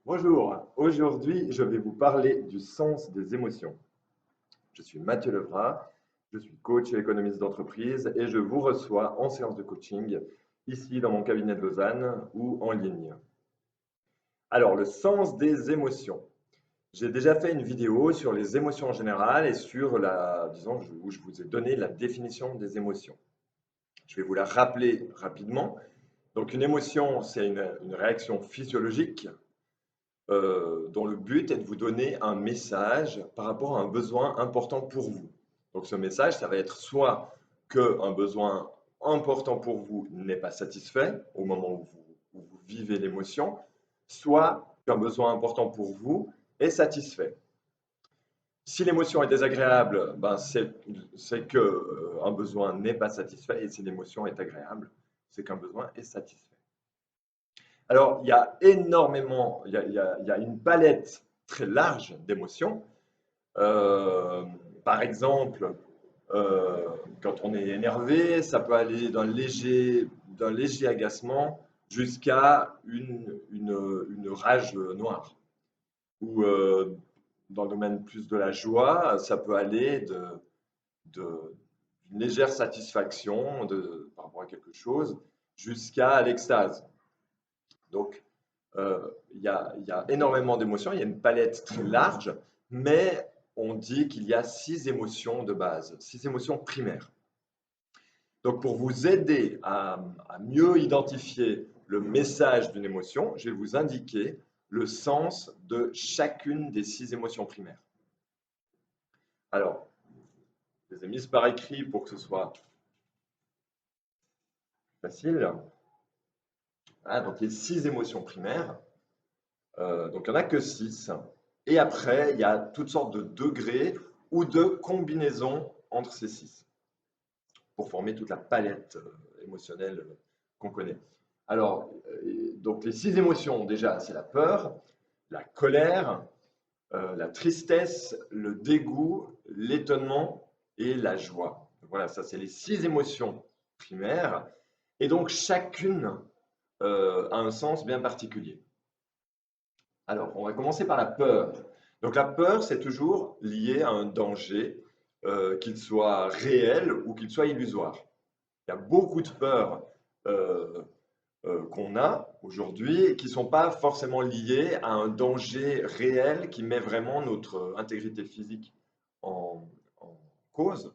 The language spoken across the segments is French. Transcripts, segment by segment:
Bonjour, aujourd'hui je vais vous parler du sens des émotions. Je suis Mathieu Levrat, je suis coach et économiste d'entreprise et je vous reçois en séance de coaching ici dans mon cabinet de Lausanne ou en ligne. Alors, le sens des émotions. J'ai déjà fait une vidéo sur les émotions en général et sur disons, où je vous ai donné la définition des émotions. Je vais vous la rappeler rapidement. Donc, une émotion, c'est une réaction physiologique dont le but est de vous donner un message par rapport à un besoin important pour vous. Donc ce message, ça va être soit qu'un besoin important pour vous n'est pas satisfait au moment où vous vivez l'émotion, soit qu'un besoin important pour vous est satisfait. Si l'émotion est désagréable, ben c'est que un besoin n'est pas satisfait, et si l'émotion est agréable, c'est qu'un besoin est satisfait. Alors, il y a énormément, il y a une palette très large d'émotions. Euh, Par exemple, quand on est énervé, ça peut aller d'un léger agacement jusqu'à une rage noire. Ou dans le domaine plus de la joie, ça peut aller d'une légère satisfaction par rapport à quelque chose jusqu'à l'extase. Donc, il y a énormément d'émotions, il y a une palette très large, mais on dit qu'il y a 6 émotions de base, 6 émotions primaires. Donc, pour vous aider à mieux identifier le message d'une émotion, je vais vous indiquer le sens de chacune des 6 émotions primaires. Alors, je les ai mises par écrit pour que ce soit facile. Ah, donc, les 6 émotions primaires. Donc, il n'y en a que 6. Et après, il y a toutes sortes de degrés ou de combinaisons entre ces 6 pour former toute la palette émotionnelle qu'on connaît. Alors, donc les 6 émotions, déjà, c'est la peur, la colère, la tristesse, le dégoût, l'étonnement et la joie. Voilà, ça, c'est les 6 émotions primaires. Et donc, chacune a un sens bien particulier. Alors, on va commencer par la peur. Donc, la peur, c'est toujours lié à un danger, qu'il soit réel ou qu'il soit illusoire. Il y a beaucoup de peurs qu'on a aujourd'hui qui ne sont pas forcément liées à un danger réel qui met vraiment notre intégrité physique en cause.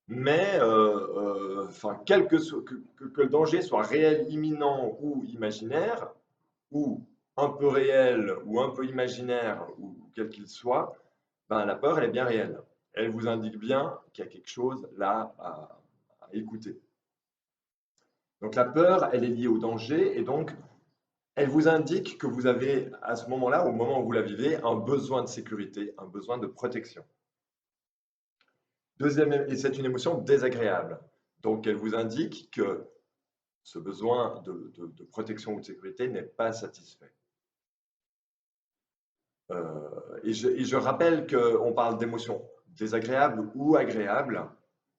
Mais, enfin, que le danger soit réel, imminent ou imaginaire, ou un peu réel ou un peu imaginaire, ou quel qu'il soit, ben, la peur, elle est bien réelle. Elle vous indique bien qu'il y a quelque chose là à écouter. Donc la peur, elle est liée au danger et donc elle vous indique que vous avez à ce moment-là, au moment où vous la vivez, un besoin de sécurité, un besoin de protection. Deuxième, et c'est une émotion désagréable. Donc elle vous indique que ce besoin de protection ou de sécurité n'est pas satisfait. Et je rappelle qu'on parle d'émotions désagréables ou agréables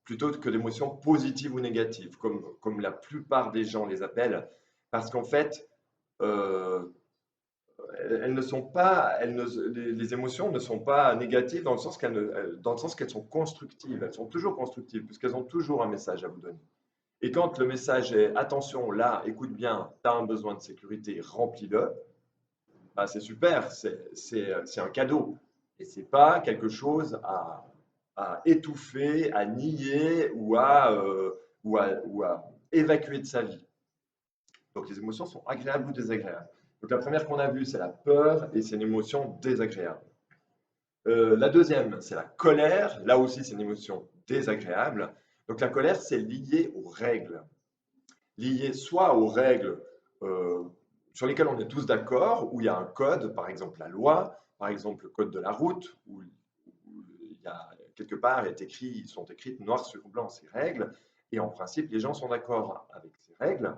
plutôt que d'émotions positives ou négatives, comme la plupart des gens les appellent, parce qu'en fait, euh, elles ne sont pas, les émotions ne sont pas négatives dans le sens dans le sens qu'elles sont constructives. Elles sont toujours constructives puisqu'elles ont toujours un message à vous donner. Et quand le message est attention, là, écoute bien, tu as un besoin de sécurité, remplis-le, bah, c'est super, c'est un cadeau. Et c'est pas quelque chose à étouffer, à nier ou à évacuer de sa vie. Donc les émotions sont agréables ou désagréables. Donc la première qu'on a vue, c'est la peur et c'est une émotion désagréable. La deuxième, c'est la colère. Là aussi, c'est une émotion désagréable. Donc la colère, c'est lié aux règles. Lié soit aux règles euh, sur lesquelles on est tous d'accord, où il y a un code, par exemple la loi, par exemple le code de la route, où il y a quelque part sont écrites noir sur blanc ces règles, et en principe, les gens sont d'accord avec ces règles.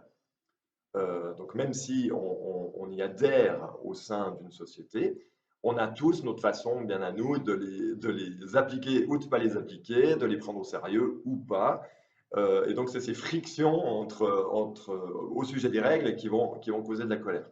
Donc même si on y adhère au sein d'une société, on a tous notre façon bien à nous de les appliquer ou de ne pas les appliquer, de les prendre au sérieux ou pas. Et donc c'est ces frictions au sujet des règles qui vont causer de la colère.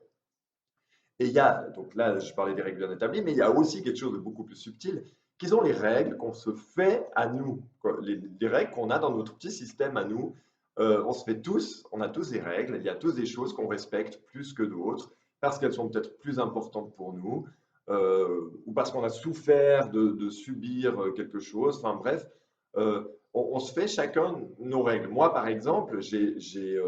Et il y a, donc là, je parlais des règles bien établies, mais il y a aussi quelque chose de beaucoup plus subtil, qui sont les règles qu'on se fait à nous, quoi. Les règles qu'on a dans notre petit système à nous. On se fait tous, on a tous des règles, il y a tous des choses qu'on respecte plus que d'autres, parce qu'elles sont peut-être plus importantes pour nous, ou parce qu'on a souffert de subir quelque chose. Enfin bref, on se fait chacun nos règles. Moi, par exemple, j'ai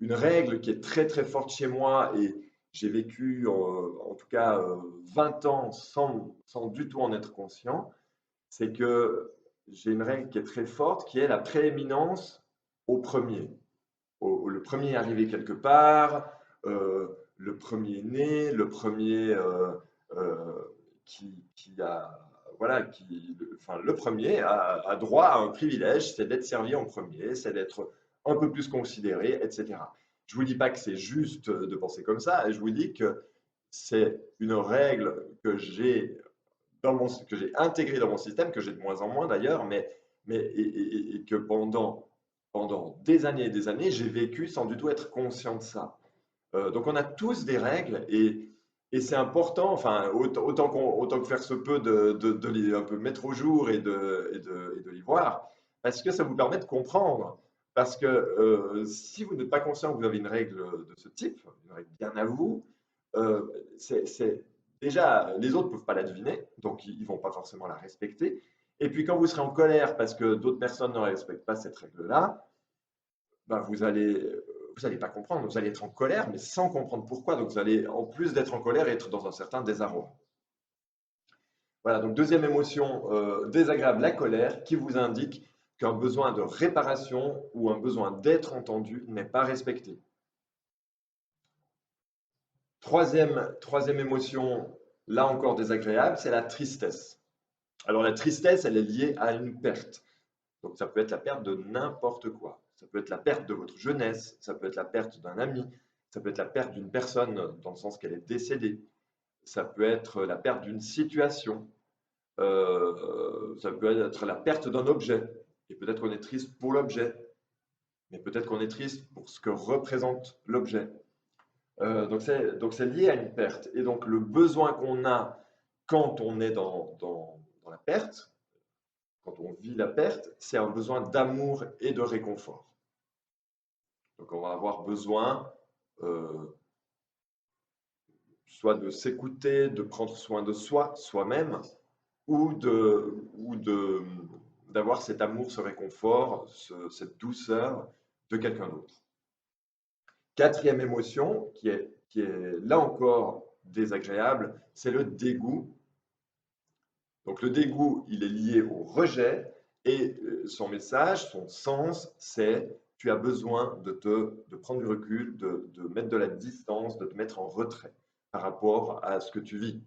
une règle qui est très très forte chez moi et j'ai vécu en tout cas 20 ans sans du tout en être conscient. C'est que j'ai une règle qui est très forte, qui est la prééminence au premier. Le premier arrivé quelque part, le premier né, le premier qui a, voilà, enfin, le premier a droit à un privilège, c'est d'être servi en premier, c'est d'être un peu plus considéré, etc. Je ne vous dis pas que c'est juste de penser comme ça, je vous dis que c'est une règle que j'ai intégrée dans mon système, que j'ai de moins en moins d'ailleurs, et que pendant des années et des années, j'ai vécu sans du tout être conscient de ça. Donc on a tous des règles et c'est important, enfin, autant que faire se peut de les un peu mettre au jour et de les voir, parce que ça vous permet de comprendre. Parce que si vous n'êtes pas conscient que vous avez une règle de ce type, une règle bien à vous, déjà, les autres ne peuvent pas la deviner, donc ils ne vont pas forcément la respecter. Et puis quand vous serez en colère parce que d'autres personnes ne respectent pas cette règle-là, ben vous allez pas comprendre, vous allez être en colère, mais sans comprendre pourquoi. Donc vous allez, en plus d'être en colère, être dans un certain désarroi. Voilà, donc deuxième émotion désagréable, la colère, qui vous indique qu'un besoin de réparation ou un besoin d'être entendu n'est pas respecté. Troisième émotion, là encore désagréable, c'est la tristesse. Alors la tristesse, elle est liée à une perte. Donc ça peut être la perte de n'importe quoi. Ça peut être la perte de votre jeunesse, ça peut être la perte d'un ami, ça peut être la perte d'une personne dans le sens qu'elle est décédée, ça peut être la perte d'une situation, ça peut être la perte d'un objet. Et peut-être qu'on est triste pour l'objet, mais peut-être qu'on est triste pour ce que représente l'objet. Donc c'est lié à une perte. Et donc le besoin qu'on a quand on est dans la perte, quand on vit la perte, c'est un besoin d'amour et de réconfort. Donc on va avoir besoin soit de s'écouter, de prendre soin de soi, soi-même, ou d'avoir cet amour, ce réconfort, cette douceur de quelqu'un d'autre. Quatrième émotion, qui est là encore désagréable, c'est le dégoût. Donc le dégoût, il est lié au rejet et son message, son sens, c'est tu as besoin de prendre du recul, de mettre de la distance, de te mettre en retrait par rapport à ce que tu vis.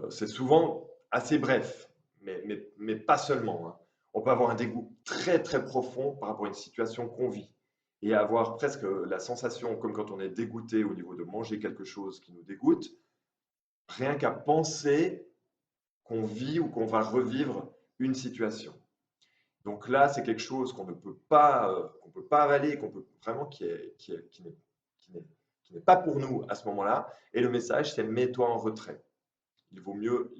C'est souvent assez bref, mais pas seulement, hein. On peut avoir un dégoût très très profond par rapport à une situation qu'on vit et avoir presque la sensation, comme quand on est dégoûté au niveau de manger quelque chose qui nous dégoûte, rien qu'à penser qu'on vit ou qu'on va revivre une situation. Donc là, c'est quelque chose qu'on peut pas avaler, qu'on peut vraiment qui n'est pas pour nous à ce moment-là. Et le message, c'est mets-toi en retrait. Il vaut mieux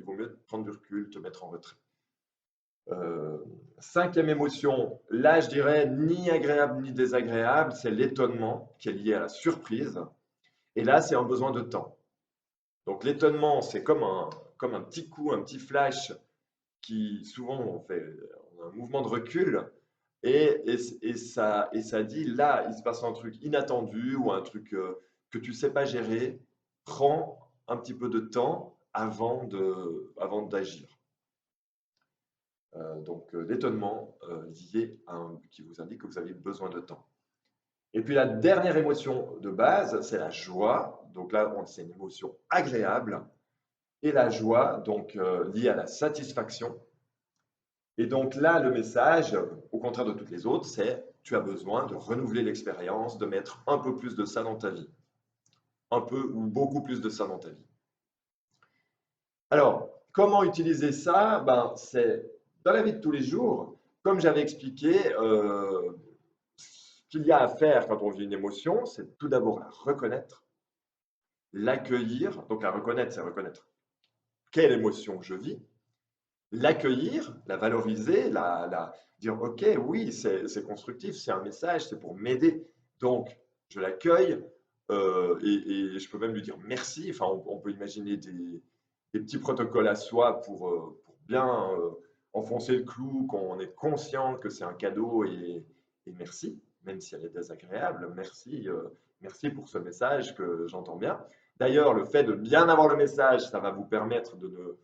prendre du recul, te mettre en retrait. Cinquième émotion, là je dirais ni agréable ni désagréable, c'est l'étonnement qui est lié à la surprise. Et là, c'est un besoin de temps. Donc l'étonnement, c'est comme un petit coup, un petit flash qui souvent on a un mouvement de recul et ça dit là, il se passe un truc inattendu ou un truc que tu ne sais pas gérer. Prends un petit peu de temps avant d'agir. Donc l'étonnement lié qui vous indique que vous avez besoin de temps. Et puis la dernière émotion de base, c'est la joie. Donc là, c'est une émotion agréable. Et la joie, donc liée à la satisfaction. Et donc là, le message, au contraire de toutes les autres, c'est tu as besoin de renouveler l'expérience, de mettre un peu plus de ça dans ta vie. Un peu ou beaucoup plus de ça dans ta vie. Alors, comment utiliser ça? C'est dans la vie de tous les jours, comme j'avais expliqué, ce qu'il y a à faire quand on vit une émotion, c'est tout d'abord la reconnaître, l'accueillir, donc à reconnaître, c'est reconnaître quelle émotion je vis, l'accueillir, la valoriser, dire ok, oui, c'est constructif, c'est un message, c'est pour m'aider. Donc, je l'accueille et je peux même lui dire merci. Enfin, on peut imaginer des petits protocoles à soi pour bien enfoncer le clou, qu'on est conscient que c'est un cadeau et merci, même si elle est désagréable. Merci, merci pour ce message que j'entends bien. D'ailleurs, le fait de bien avoir le message, ça va vous permettre de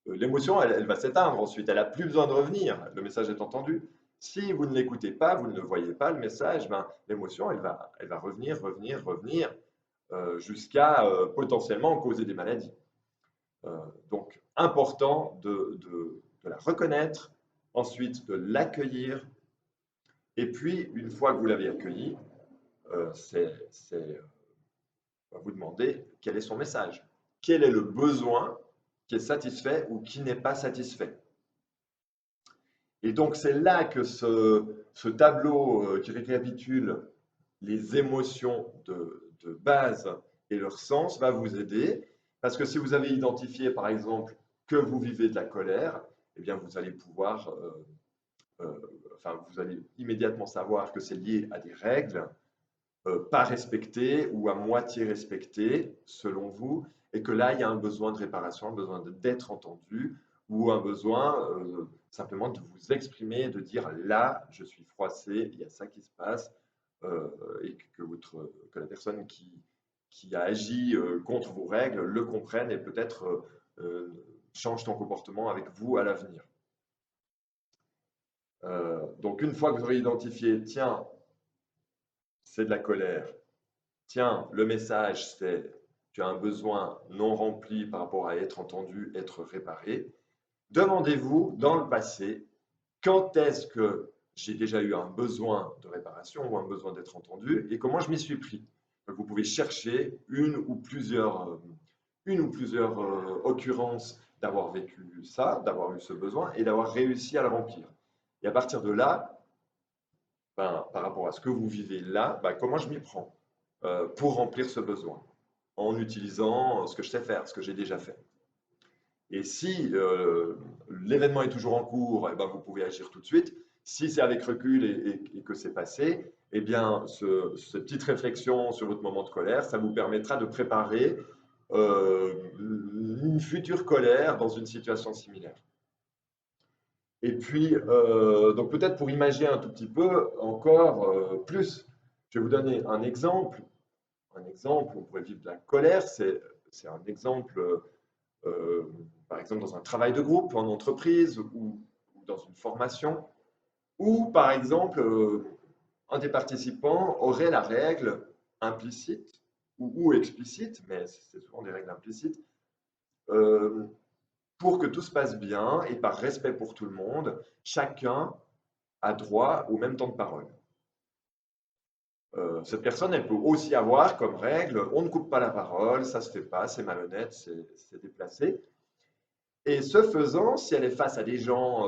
ne l'émotion, elle va s'éteindre ensuite. Elle n'a plus besoin de revenir. Le message est entendu. Si vous ne l'écoutez pas, vous ne voyez pas le message, ben, l'émotion, elle va revenir, revenir, revenir, jusqu'à potentiellement causer des maladies. Donc, important de la reconnaître, ensuite de l'accueillir, et puis, une fois que vous l'avez accueilli, c'est vous demander quel est son message. Quel est le besoin qui est satisfait ou qui n'est pas satisfait. Et donc, c'est là que ce tableau qui récapitule les émotions de base et leur sens va vous aider. Parce que si vous avez identifié, par exemple, que vous vivez de la colère, eh bien, vous allez pouvoir, enfin, vous allez immédiatement savoir que c'est lié à des règles pas respectées ou à moitié respectées, selon vous, et que là, il y a un besoin de réparation, un besoin d'être entendu, ou un besoin simplement de vous exprimer, de dire là, je suis froissé, il y a ça qui se passe, et que la personne qui a agi contre vos règles le comprenne et peut-être change ton comportement avec vous à l'avenir. Donc une fois que vous aurez identifié, tiens, c'est de la colère, tiens, le message c'est tu as un besoin non rempli par rapport à être entendu, être réparé, demandez-vous dans le passé, quand est-ce que j'ai déjà eu un besoin de réparation ou un besoin d'être entendu et comment je m'y suis pris. Donc, vous pouvez chercher une ou plusieurs occurrences d'avoir vécu ça, d'avoir eu ce besoin et d'avoir réussi à le remplir. Et à partir de là, ben, par rapport à ce que vous vivez là, ben, comment je m'y prends pour remplir ce besoin en utilisant ce que je sais faire, ce que j'ai déjà fait. Et si l'événement est toujours en cours, eh ben, vous pouvez agir tout de suite. Si c'est avec recul et que c'est passé, eh bien, cette petite réflexion sur votre moment de colère, ça vous permettra de préparer une future colère dans une situation similaire. Et puis, donc peut-être pour imaginer un tout petit peu encore plus, je vais vous donner un exemple. Un exemple, on pourrait vivre de la colère, c'est un exemple par exemple dans un travail de groupe, en entreprise ou dans une formation, où par exemple un des participants aurait la règle implicite ou explicite, mais c'est souvent des règles implicites, pour que tout se passe bien et par respect pour tout le monde, chacun a droit au même temps de parole. Cette personne, elle peut aussi avoir comme règle, on ne coupe pas la parole, ça se fait pas, c'est malhonnête, c'est déplacé. Et ce faisant, si elle est face à des gens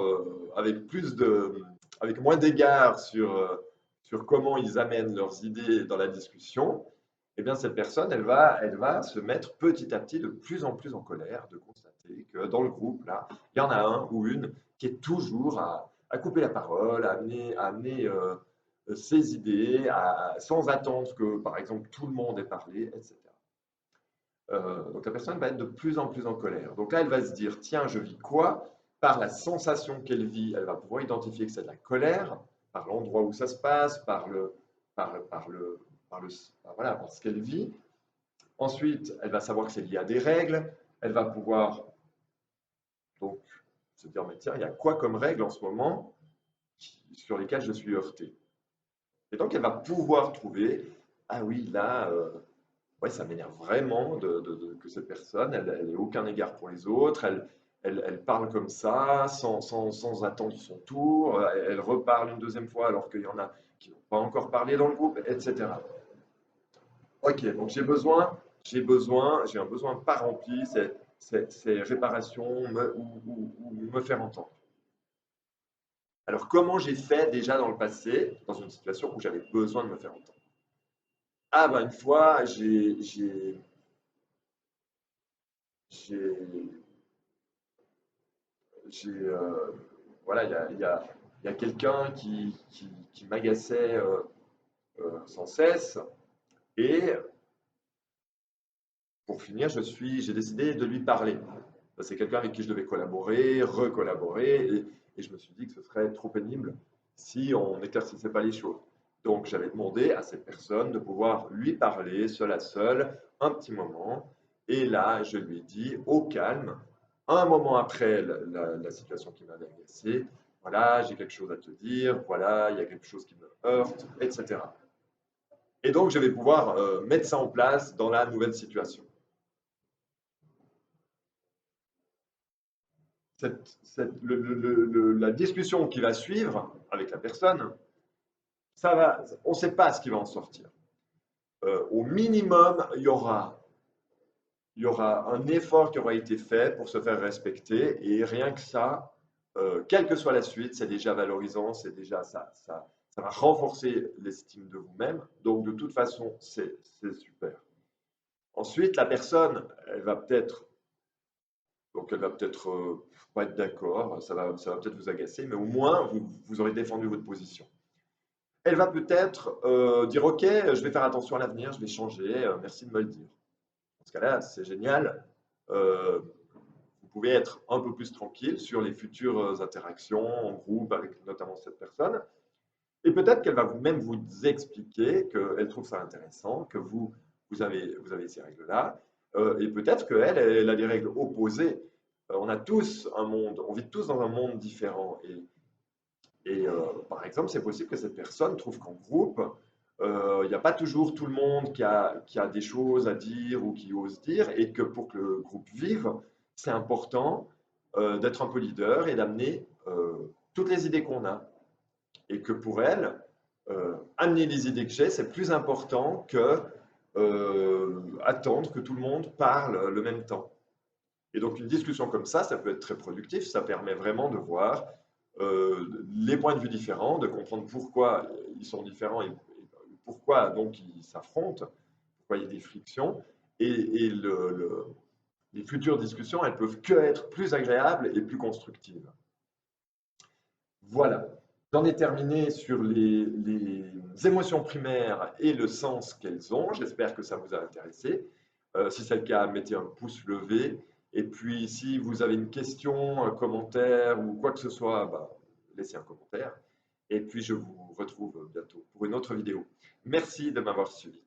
avec moins d'égard sur comment ils amènent leurs idées dans la discussion, eh bien cette personne, elle va se mettre petit à petit de plus en plus en colère de constater que dans le groupe, là, il y en a un ou une qui est toujours à couper la parole, à amener ses idées, sans attendre que, par exemple, tout le monde ait parlé, etc. Donc la personne va être de plus en plus en colère. Donc là, elle va se dire, tiens, je vis quoi? Par la sensation qu'elle vit, elle va pouvoir identifier que c'est de la colère, par l'endroit où ça se passe, voilà, par ce qu'elle vit. Ensuite, elle va savoir que c'est lié à des règles. Elle va pouvoir donc se dire, mais tiens, il y a quoi comme règle en ce moment sur lesquelles je suis heurté? Et donc, elle va pouvoir trouver, ah oui, là, ouais, ça m'énerve vraiment que cette personne, elle n'ait aucun égard pour les autres, elle parle comme ça, sans attendre son tour, elle reparle une deuxième fois alors qu'il y en a qui n'ont pas encore parlé dans le groupe, etc. Ok, donc j'ai un besoin pas rempli, c'est réparation ou me faire entendre. Alors, comment j'ai fait déjà dans le passé, dans une situation où j'avais besoin de me faire entendre? Ah, ben une fois, j'ai, voilà, il y a quelqu'un qui m'agaçait sans cesse. Et pour finir, j'ai décidé de lui parler. C'est quelqu'un avec qui je devais collaborer, recollaborer, et je me suis dit que ce serait trop pénible si on n'éclaircissait pas les choses. Donc j'avais demandé à cette personne de pouvoir lui parler seul à seul un petit moment. Et là, je lui ai dit au calme, un moment après la situation qui m'avait agacé, voilà, j'ai quelque chose à te dire, voilà, il y a quelque chose qui me heurte, etc. Et donc je vais pouvoir mettre ça en place dans la nouvelle situation. La discussion qui va suivre avec la personne, on ne sait pas ce qui va en sortir. Au minimum, il y aura un effort qui aura été fait pour se faire respecter, et rien que ça, quelle que soit la suite, c'est déjà valorisant, c'est déjà ça va renforcer l'estime de vous-même. Donc de toute façon, c'est super. Ensuite, la personne, elle va peut-être pas être d'accord, ça va peut-être vous agacer, mais au moins vous aurez défendu votre position. Elle va peut-être dire ok, je vais faire attention à l'avenir, je vais changer, merci de me le dire. Dans ce cas-là, c'est génial. Euh, vous pouvez être un peu plus tranquille sur les futures interactions en groupe avec notamment cette personne. Et peut-être qu'elle va même vous expliquer qu'elle trouve ça intéressant, que vous avez ces règles-là. Et peut-être qu'elle, elle a des règles opposées. On a tous un monde, on vit tous dans un monde différent. Et par exemple, c'est possible que cette personne trouve qu'en groupe, il n'y a pas toujours tout le monde qui a des choses à dire ou qui ose dire, et que pour que le groupe vive, c'est important d'être un peu leader et d'amener toutes les idées qu'on a. Et que pour elle, amener les idées que j'ai, c'est plus important que attendre que tout le monde parle le même temps. Et donc une discussion comme ça peut être très productif, ça permet vraiment de voir les points de vue différents, de comprendre pourquoi ils sont différents et pourquoi donc ils s'affrontent, pourquoi il y a des frictions. Et les futures discussions, elles peuvent que être plus agréables et plus constructives. Voilà. J'en ai terminé sur les émotions primaires et le sens qu'elles ont. J'espère que ça vous a intéressé. Si c'est le cas, mettez un pouce levé. Et puis, si vous avez une question, un commentaire ou quoi que ce soit, bah, laissez un commentaire. Et puis, je vous retrouve bientôt pour une autre vidéo. Merci de m'avoir suivi.